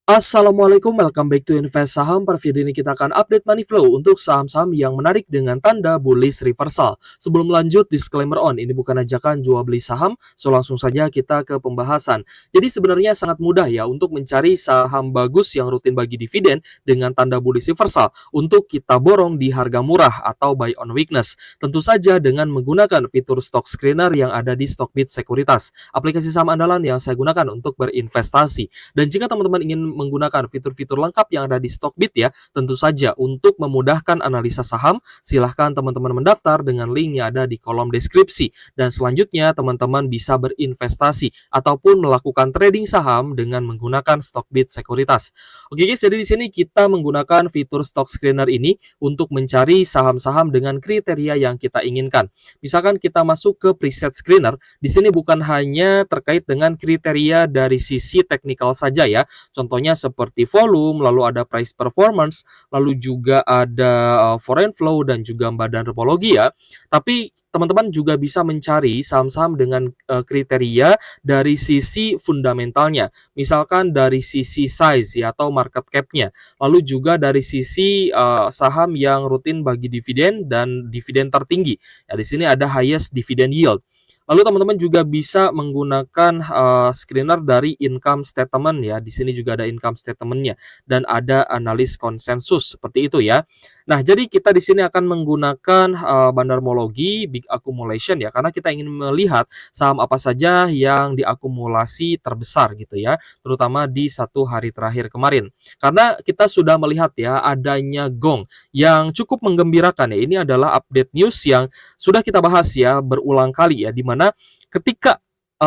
Assalamualaikum, welcome back to Invest Saham. Pada video ini kita akan update money flow untuk saham-saham yang menarik dengan tanda bullish reversal. Sebelum lanjut, disclaimer on, ini bukan ajakan jual beli saham, so langsung saja kita ke pembahasan. Jadi sebenarnya sangat mudah ya untuk mencari saham bagus yang rutin bagi dividen dengan tanda bullish reversal untuk kita borong di harga murah atau buy on weakness. Tentu saja dengan menggunakan fitur stock screener yang ada di Stockbit Sekuritas, aplikasi saham andalan yang saya gunakan untuk berinvestasi. Dan jika teman-teman ingin menggunakan fitur-fitur lengkap yang ada di Stockbit ya, tentu saja untuk memudahkan analisa saham, silahkan teman-teman mendaftar dengan link yang ada di kolom deskripsi. Dan selanjutnya teman-teman bisa berinvestasi ataupun melakukan trading saham dengan menggunakan Stockbit Sekuritas. Oke guys, jadi di sini kita menggunakan fitur stock screener ini untuk mencari saham-saham dengan kriteria yang kita inginkan. Misalkan kita masuk ke preset screener, di sini bukan hanya terkait dengan kriteria dari sisi teknikal saja ya. Contohnya seperti volume, lalu ada price performance, lalu juga ada foreign flow dan juga badan repologi ya. Tapi teman-teman juga bisa mencari saham-saham dengan kriteria dari sisi fundamentalnya. Misalkan dari sisi size ya atau market cap-nya. Lalu juga dari sisi saham yang rutin bagi dividen dan dividen tertinggi. Ya di sini ada highest dividend yield. Lalu teman-teman juga bisa menggunakan screener dari income statement ya. Di sini juga ada income statement-nya dan ada analis konsensus seperti itu ya. Nah, jadi kita di sini akan menggunakan bandarmologi big accumulation ya, karena kita ingin melihat saham apa saja yang diakumulasi terbesar gitu ya, terutama di satu hari terakhir kemarin. Karena kita sudah melihat ya adanya gong yang cukup menggembirakan ya. Ini adalah update news yang sudah kita bahas ya berulang kali ya, di mana ketika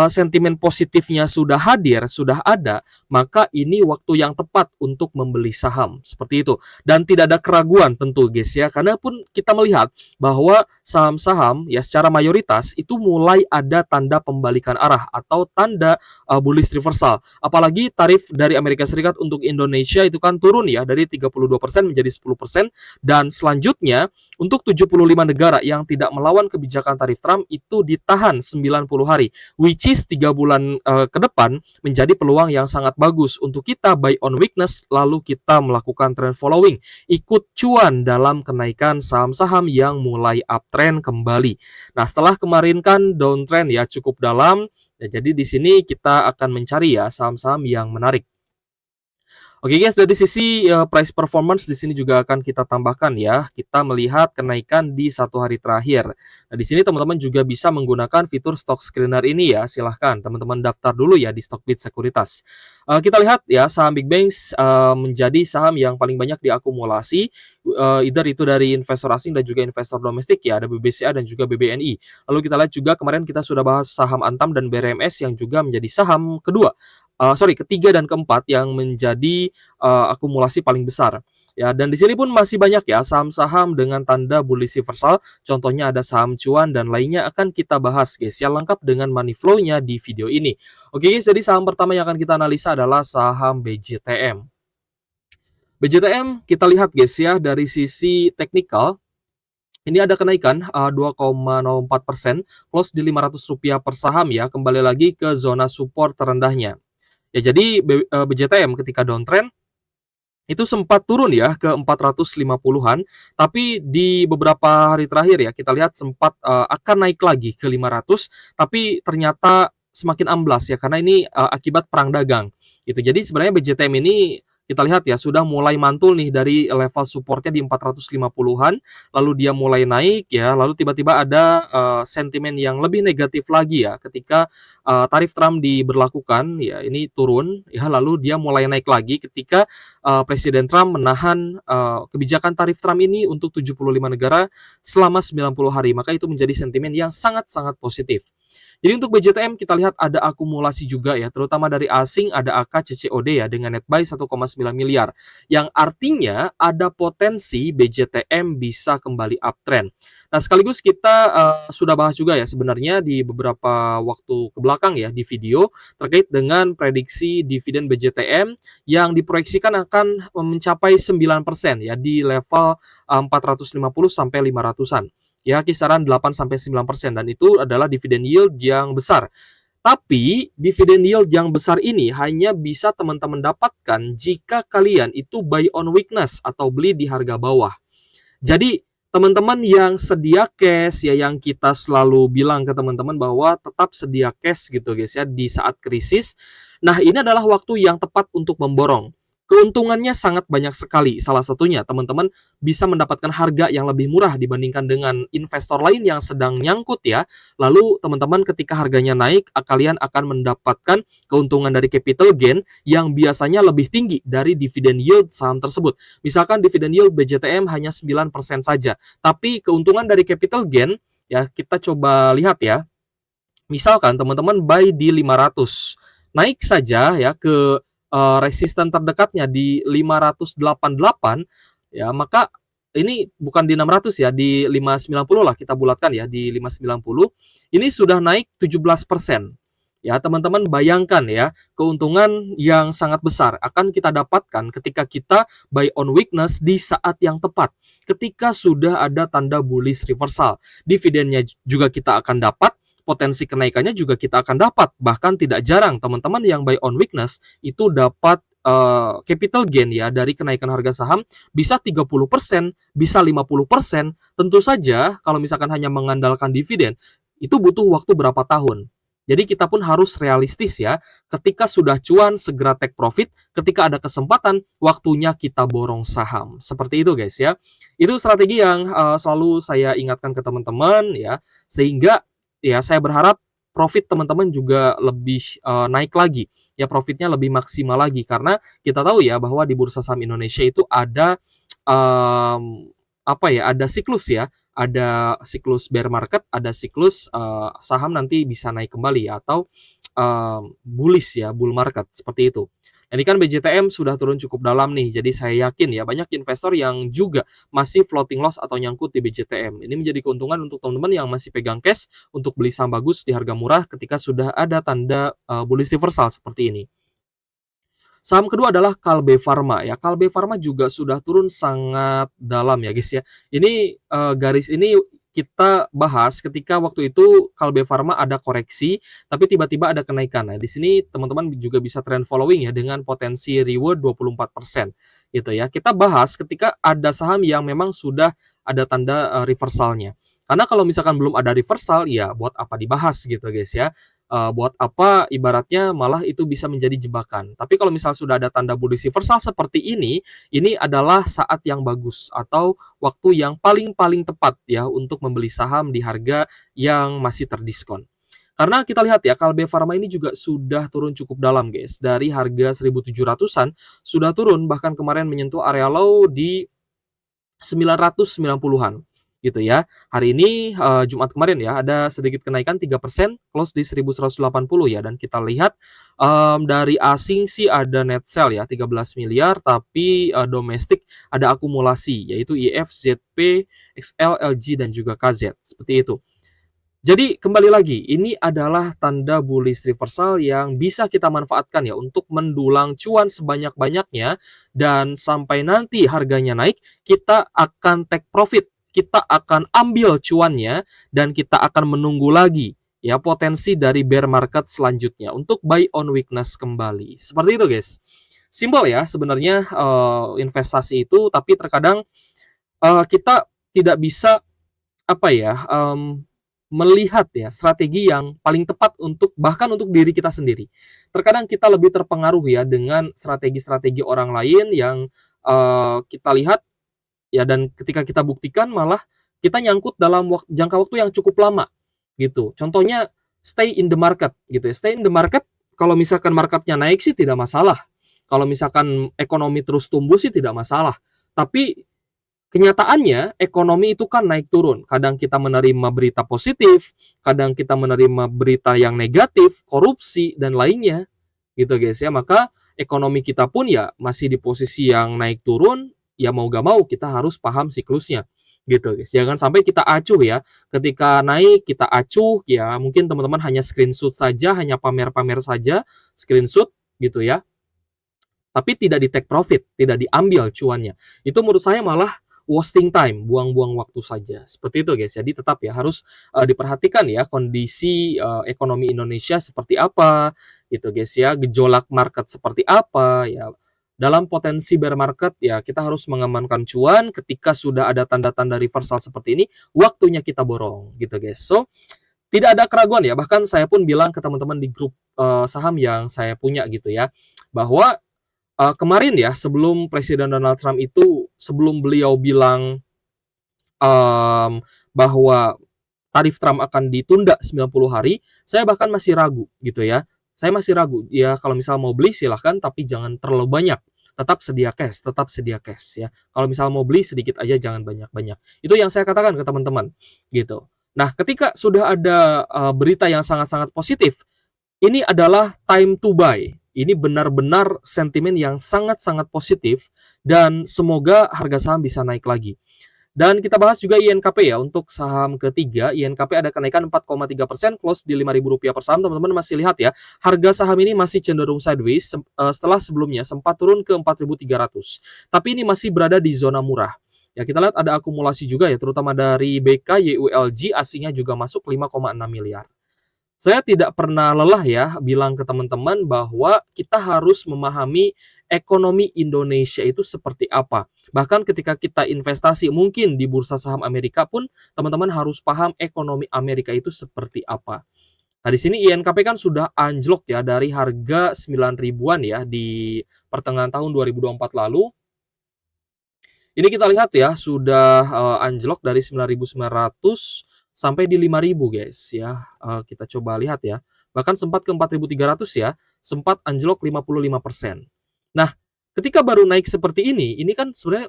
sentimen positifnya sudah hadir, sudah ada, maka ini waktu yang tepat untuk membeli saham seperti itu. Dan tidak ada keraguan tentu guys ya, karena pun kita melihat bahwa saham-saham ya secara mayoritas itu mulai ada tanda pembalikan arah atau tanda bullish reversal. Apalagi tarif dari Amerika Serikat untuk Indonesia itu kan turun ya dari 32% menjadi 10%, dan selanjutnya untuk 75 negara yang tidak melawan kebijakan tarif Trump itu ditahan 90 hari, which is 3 bulan ke depan menjadi peluang yang sangat bagus untuk kita buy on weakness, lalu kita melakukan trend following, ikut cuan dalam kenaikan saham-saham yang mulai uptrend kembali. Nah, setelah kemarin kan downtrend ya cukup dalam, ya, jadi di sini kita akan mencari ya saham-saham yang menarik. Oke guys, dari sisi price performance di sini juga akan kita tambahkan ya. Kita melihat kenaikan di satu hari terakhir. Nah, di sini teman-teman juga bisa menggunakan fitur stock screener ini ya. Silahkan teman-teman daftar dulu ya di Stockbit Sekuritas. Kita lihat ya saham big banks menjadi saham yang paling banyak diakumulasi. Either itu dari investor asing dan juga investor domestik ya. Ada BBCA dan juga BBNI. Lalu kita lihat juga kemarin kita sudah bahas saham Antam dan BRMS yang juga menjadi saham kedua. Ketiga dan keempat yang menjadi akumulasi paling besar. Ya, dan di sini pun masih banyak ya saham-saham dengan tanda bullish reversal. Contohnya ada saham cuan dan lainnya akan kita bahas guys ya, lengkap dengan money flow-nya di video ini. Oke guys, jadi saham pertama yang akan kita analisa adalah saham BJTM. BJTM kita lihat guys ya dari sisi teknikal. Ini ada kenaikan 2,04%, close di Rp500 per saham ya, kembali lagi ke zona support terendahnya. Ya, jadi BJTM ketika downtrend itu sempat turun ya ke 450-an, tapi di beberapa hari terakhir ya kita lihat sempat akan naik lagi ke 500, tapi ternyata semakin amblas ya karena ini akibat perang dagang. Gitu. Jadi sebenarnya BJTM ini kita lihat ya sudah mulai mantul nih dari level supportnya di 450-an, lalu dia mulai naik ya, lalu tiba-tiba ada sentimen yang lebih negatif lagi ya ketika tarif Trump diberlakukan ya, ini turun ya, lalu dia mulai naik lagi ketika Presiden Trump menahan kebijakan tarif Trump ini untuk 75 negara selama 90 hari, maka itu menjadi sentimen yang sangat-sangat positif. Jadi untuk BJTM kita lihat ada akumulasi juga ya, terutama dari asing, ada AK CCOD ya dengan net buy 1,9 miliar. Yang artinya ada potensi BJTM bisa kembali uptrend. Nah, sekaligus kita sudah bahas juga ya sebenarnya di beberapa waktu ke belakang ya di video terkait dengan prediksi dividen BJTM yang diproyeksikan akan mencapai 9% ya di level 450 sampai 500-an. Ya, kisaran 8-9%, dan itu adalah dividen yield yang besar. Tapi dividen yield yang besar ini hanya bisa teman-teman dapatkan jika kalian itu buy on weakness atau beli di harga bawah. Jadi teman-teman yang sedia cash ya, yang kita selalu bilang ke teman-teman bahwa tetap sedia cash gitu guys ya di saat krisis. Nah, ini adalah waktu yang tepat untuk memborong. Keuntungannya sangat banyak sekali. Salah satunya teman-teman bisa mendapatkan harga yang lebih murah dibandingkan dengan investor lain yang sedang nyangkut ya. Lalu teman-teman ketika harganya naik, kalian akan mendapatkan keuntungan dari capital gain yang biasanya lebih tinggi dari dividen yield saham tersebut. Misalkan dividen yield BJTM hanya 9% saja, tapi keuntungan dari capital gain ya kita coba lihat ya. Misalkan teman-teman buy di 500, naik saja ya ke resisten terdekatnya di 588 ya, maka ini bukan di 600 ya, di 590 lah kita bulatkan ya, di 590 ini sudah naik 17%. Ya, teman-teman bayangkan ya, keuntungan yang sangat besar akan kita dapatkan ketika kita buy on weakness di saat yang tepat. Ketika sudah ada tanda bullish reversal, dividennya juga kita akan dapat, potensi kenaikannya juga kita akan dapat. Bahkan tidak jarang teman-teman yang buy on weakness itu dapat capital gain ya dari kenaikan harga saham bisa 30%, bisa 50%. Tentu saja kalau misalkan hanya mengandalkan dividen itu butuh waktu berapa tahun. Jadi kita pun harus realistis ya. Ketika sudah cuan segera take profit, ketika ada kesempatan waktunya kita borong saham. Seperti itu guys ya. Itu strategi yang selalu saya ingatkan ke teman-teman ya, sehingga ya saya berharap profit teman-teman juga lebih naik lagi ya, profitnya lebih maksimal lagi, karena kita tahu ya bahwa di bursa saham Indonesia itu ada ada siklus ya, ada siklus bear market, ada siklus saham nanti bisa naik kembali atau bullish ya, bull market seperti itu. Ini kan BJTM sudah turun cukup dalam nih, jadi saya yakin ya banyak investor yang juga masih floating loss atau nyangkut di BJTM. Ini menjadi keuntungan untuk teman-teman yang masih pegang cash untuk beli saham bagus di harga murah ketika sudah ada tanda bullish reversal seperti ini. Saham kedua adalah Kalbe Farma ya. Kalbe Farma juga sudah turun sangat dalam ya guys ya. Ini garis ini kita bahas ketika waktu itu Kalbe Farma ada koreksi, tapi tiba-tiba ada kenaikan. Nah, di sini teman-teman juga bisa trend following ya dengan potensi reward 24% gitu ya. Kita bahas ketika ada saham yang memang sudah ada tanda reversalnya. Karena kalau misalkan belum ada reversal, ya buat apa dibahas gitu guys ya. Buat apa ibaratnya malah itu bisa menjadi jebakan. Tapi kalau misal sudah ada tanda bullish reversal seperti ini adalah saat yang bagus atau waktu yang paling tepat ya untuk membeli saham di harga yang masih terdiskon. Karena kita lihat ya, Kalbe Farma ini juga sudah turun cukup dalam guys. Dari harga 1.700-an sudah turun, bahkan kemarin menyentuh area low di 990-an gitu ya. Hari ini Jumat kemarin ya ada sedikit kenaikan 3%, close di 1180 ya, dan kita lihat dari asing sih ada net sell ya 13 miliar, tapi domestik ada akumulasi yaitu IF, ZP, XL, LG dan juga KZ seperti itu. Jadi kembali lagi, ini adalah tanda bullish reversal yang bisa kita manfaatkan ya untuk mendulang cuan sebanyak-banyaknya, dan sampai nanti harganya naik, kita akan take profit, kita akan ambil cuannya, dan kita akan menunggu lagi ya potensi dari bear market selanjutnya untuk buy on weakness kembali. Seperti itu guys. Simpel ya sebenarnya investasi itu, tapi terkadang kita tidak bisa melihat ya strategi yang paling tepat untuk bahkan untuk diri kita sendiri. Terkadang kita lebih terpengaruh ya dengan strategi-strategi orang lain yang kita lihat ya, dan ketika kita buktikan malah kita nyangkut dalam jangka waktu yang cukup lama gitu. Contohnya stay in the market gitu ya. Stay in the market, kalau misalkan marketnya naik sih tidak masalah. Kalau misalkan ekonomi terus tumbuh sih tidak masalah. Tapi kenyataannya ekonomi itu kan naik turun. Kadang kita menerima berita positif, kadang kita menerima berita yang negatif, korupsi dan lainnya. Gitu guys ya. Maka ekonomi kita pun ya masih di posisi yang naik turun, ya mau gak mau kita harus paham siklusnya. Gitu guys. Jangan sampai kita acuh ya. Ketika naik kita acuh ya, mungkin teman-teman hanya screenshot saja, hanya pamer-pamer saja, screenshot gitu ya. Tapi tidak di take profit, tidak diambil cuannya. Itu menurut saya malah wasting time, buang-buang waktu saja. Seperti itu guys. Jadi tetap ya harus diperhatikan ya kondisi ekonomi Indonesia seperti apa gitu guys ya, gejolak market seperti apa ya. Dalam potensi bear market ya kita harus mengamankan cuan. Ketika sudah ada tanda-tanda reversal seperti ini, waktunya kita borong gitu guys. So tidak ada keraguan ya, bahkan saya pun bilang ke teman-teman di grup saham yang saya punya gitu ya, bahwa kemarin ya sebelum Presiden Donald Trump itu, sebelum beliau bilang bahwa tarif Trump akan ditunda 90 hari, saya bahkan masih ragu gitu ya. Saya masih ragu, ya kalau misal mau beli silahkan tapi jangan terlalu banyak. Tetap sedia cash ya. Kalau misal mau beli sedikit aja, jangan banyak-banyak. Itu yang saya katakan ke teman-teman gitu. Nah, ketika sudah ada berita yang sangat-sangat positif, ini adalah time to buy. Ini benar-benar sentimen yang sangat-sangat positif dan semoga harga saham bisa naik lagi. Dan kita bahas juga INKP ya, untuk saham ketiga, INKP ada kenaikan 4,3%, close di Rp5.000 per saham. Teman-teman masih lihat ya, harga saham ini masih cenderung sideways setelah sebelumnya sempat turun ke 4.300. Tapi ini masih berada di zona murah. Ya, kita lihat ada akumulasi juga ya, terutama dari BK, YULG, asingnya juga masuk 5,6 miliar. Saya tidak pernah lelah ya bilang ke teman-teman bahwa kita harus memahami ekonomi Indonesia itu seperti apa. Bahkan ketika kita investasi mungkin di bursa saham Amerika pun, teman-teman harus paham ekonomi Amerika itu seperti apa. Nah, di sini INKP kan sudah anjlok ya dari harga 9 ribuan ya di pertengahan tahun 2024 lalu. Ini kita lihat ya, sudah anjlok dari 9.900 sampai di 5.000 guys ya. Kita coba lihat ya. Bahkan sempat ke 4.300 ya, sempat anjlok 55%. Nah, ketika baru naik seperti ini kan sebenarnya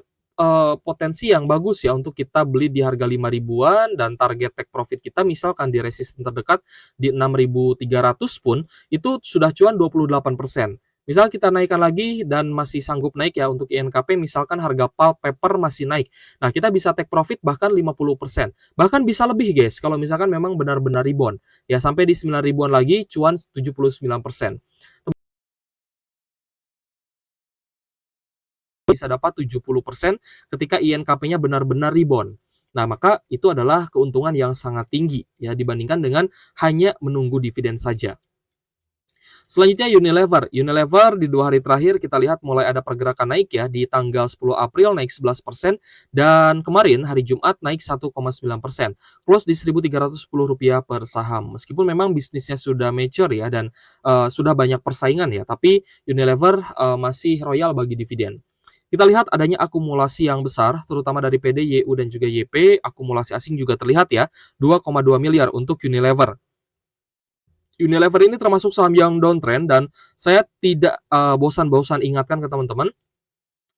potensi yang bagus ya untuk kita beli di harga 5 ribuan dan target take profit kita misalkan di resisten terdekat di 6.300 pun itu sudah cuan 28%. Misal kita naikkan lagi dan masih sanggup naik ya untuk INKP, misalkan harga pulp paper masih naik. Nah, kita bisa take profit bahkan 50%. Bahkan bisa lebih guys, kalau misalkan memang benar-benar rebound. Ya, sampai di 9 ribuan lagi, cuan 79%. Bisa dapat 70% ketika INKP-nya benar-benar rebound. Nah, maka itu adalah keuntungan yang sangat tinggi ya dibandingkan dengan hanya menunggu dividen saja. Selanjutnya Unilever. Unilever di 2 hari terakhir kita lihat mulai ada pergerakan naik ya, di tanggal 10 April naik 11% dan kemarin hari Jumat naik 1,9%. Close di Rp1.310 per saham. Meskipun memang bisnisnya sudah mature ya dan sudah banyak persaingan ya, tapi Unilever masih royal bagi dividen. Kita lihat adanya akumulasi yang besar, terutama dari PD, YU, dan juga YP. Akumulasi asing juga terlihat ya, 2,2 miliar untuk Unilever. Unilever ini termasuk saham yang downtrend dan saya tidak bosan-bosan ingatkan ke teman-teman,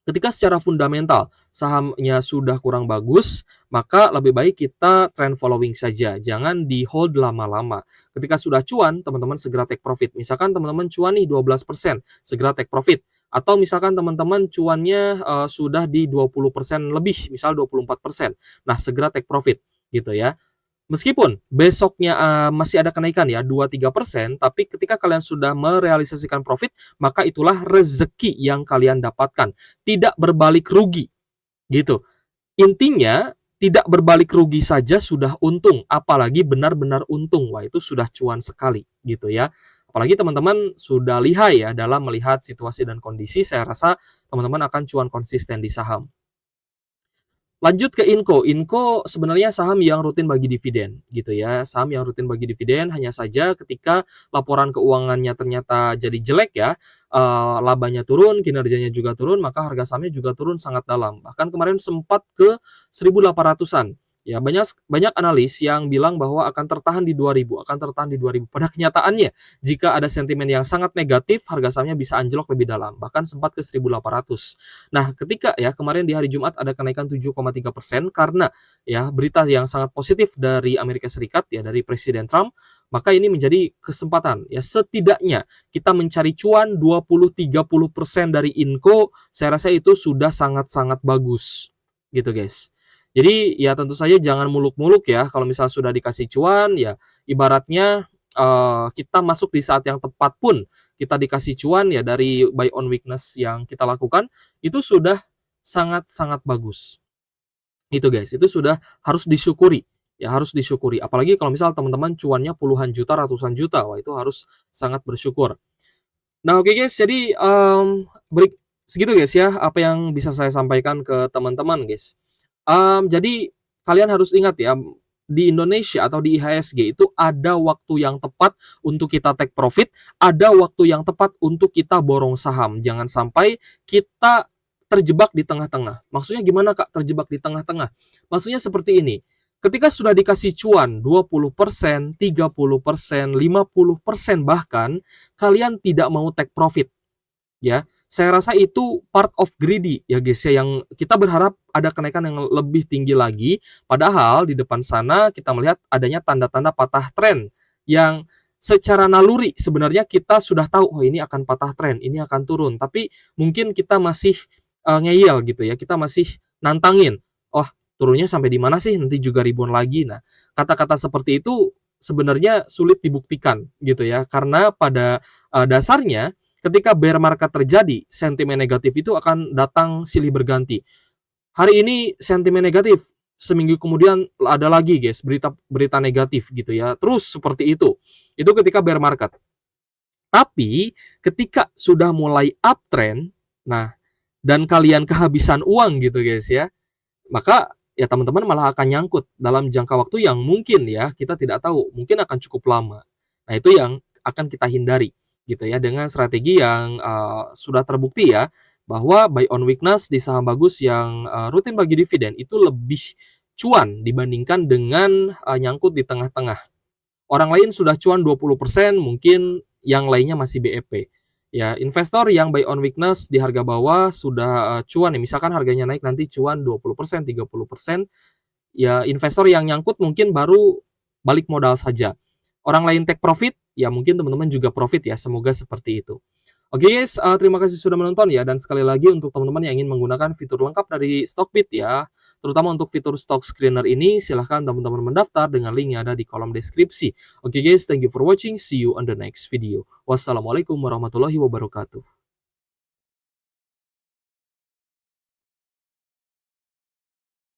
ketika secara fundamental sahamnya sudah kurang bagus, maka lebih baik kita trend following saja, jangan di hold lama-lama. Ketika sudah cuan, teman-teman segera take profit. Misalkan teman-teman cuan nih 12%, segera take profit. Atau misalkan teman-teman cuannya sudah di 20% lebih, misal 24%. Nah, segera take profit gitu ya. Meskipun besoknya masih ada kenaikan ya 2-3%, tapi ketika kalian sudah merealisasikan profit, maka itulah rezeki yang kalian dapatkan. Tidak berbalik rugi, gitu. Intinya, tidak berbalik rugi saja sudah untung, apalagi benar-benar untung. Wah, itu sudah cuan sekali, gitu ya. Apalagi teman-teman sudah lihai ya dalam melihat situasi dan kondisi, saya rasa teman-teman akan cuan konsisten di saham. Lanjut ke Inco. Inco sebenarnya saham yang rutin bagi dividen gitu ya. Saham yang rutin bagi dividen, hanya saja ketika laporan keuangannya ternyata jadi jelek ya, labanya turun, kinerjanya juga turun, maka harga sahamnya juga turun sangat dalam. Bahkan kemarin sempat ke 1.800-an. Ya, banyak analis yang bilang bahwa akan tertahan di 2.000, akan tertahan di 2.000. Pada kenyataannya, jika ada sentimen yang sangat negatif, harga sahamnya bisa anjlok lebih dalam, bahkan sempat ke 1.800. Nah, ketika ya kemarin di hari Jumat ada kenaikan 7,3% karena ya berita yang sangat positif dari Amerika Serikat ya, dari Presiden Trump, maka ini menjadi kesempatan ya, setidaknya kita mencari cuan 20-30% dari Inco. Saya rasa itu sudah sangat-sangat bagus gitu guys. Jadi ya tentu saja jangan muluk-muluk ya, kalau misal sudah dikasih cuan ya ibaratnya kita masuk di saat yang tepat pun kita dikasih cuan ya dari buy on weakness yang kita lakukan, itu sudah sangat-sangat bagus. Itu guys, itu sudah harus disyukuri, ya harus disyukuri. Apalagi kalau misal teman-teman cuannya puluhan juta, ratusan juta, wah itu harus sangat bersyukur. Nah oke guys, jadi, segitu guys ya, apa yang bisa saya sampaikan ke teman-teman guys. Jadi kalian harus ingat ya, di Indonesia atau di IHSG itu ada waktu yang tepat untuk kita take profit, ada waktu yang tepat untuk kita borong saham. Jangan sampai kita terjebak di tengah-tengah. Maksudnya gimana Kak terjebak di tengah-tengah? Maksudnya seperti ini, ketika sudah dikasih cuan 20%, 30%, 50% bahkan, kalian tidak mau take profit, ya. Saya rasa itu part of greedy ya guys ya, yang kita berharap ada kenaikan yang lebih tinggi lagi, padahal di depan sana kita melihat adanya tanda-tanda patah tren yang secara naluri sebenarnya kita sudah tahu, oh ini akan patah tren, ini akan turun, tapi mungkin kita masih ngeyel gitu ya, kita masih nantangin, oh turunnya sampai di mana sih, nanti juga rebound lagi. Nah, kata-kata seperti itu sebenarnya sulit dibuktikan gitu ya, karena pada dasarnya ketika bear market terjadi, sentimen negatif itu akan datang silih berganti. Hari ini sentimen negatif, seminggu kemudian ada lagi guys berita negatif gitu ya. Terus seperti itu. Itu ketika bear market. Tapi ketika sudah mulai uptrend, nah dan kalian kehabisan uang gitu guys ya, maka ya teman-teman malah akan nyangkut dalam jangka waktu yang mungkin ya kita tidak tahu, mungkin akan cukup lama. Nah, itu yang akan kita hindari gitu ya dengan strategi yang sudah terbukti ya bahwa buy on weakness di saham bagus yang rutin bagi dividen itu lebih cuan dibandingkan dengan nyangkut di tengah-tengah. Orang lain sudah cuan 20%, mungkin yang lainnya masih BEP. Ya, investor yang buy on weakness di harga bawah sudah cuan nih, misalkan harganya naik nanti cuan 20%, 30%, ya investor yang nyangkut mungkin baru balik modal saja. Orang lain take profit, ya mungkin teman-teman juga profit ya, semoga seperti itu. Oke guys, terima kasih sudah menonton ya, dan sekali lagi untuk teman-teman yang ingin menggunakan fitur lengkap dari Stockbit ya, terutama untuk fitur stock screener ini, silahkan teman-teman mendaftar dengan link yang ada di kolom deskripsi. Oke guys, thank you for watching, see you on the next video. Wassalamualaikum warahmatullahi wabarakatuh.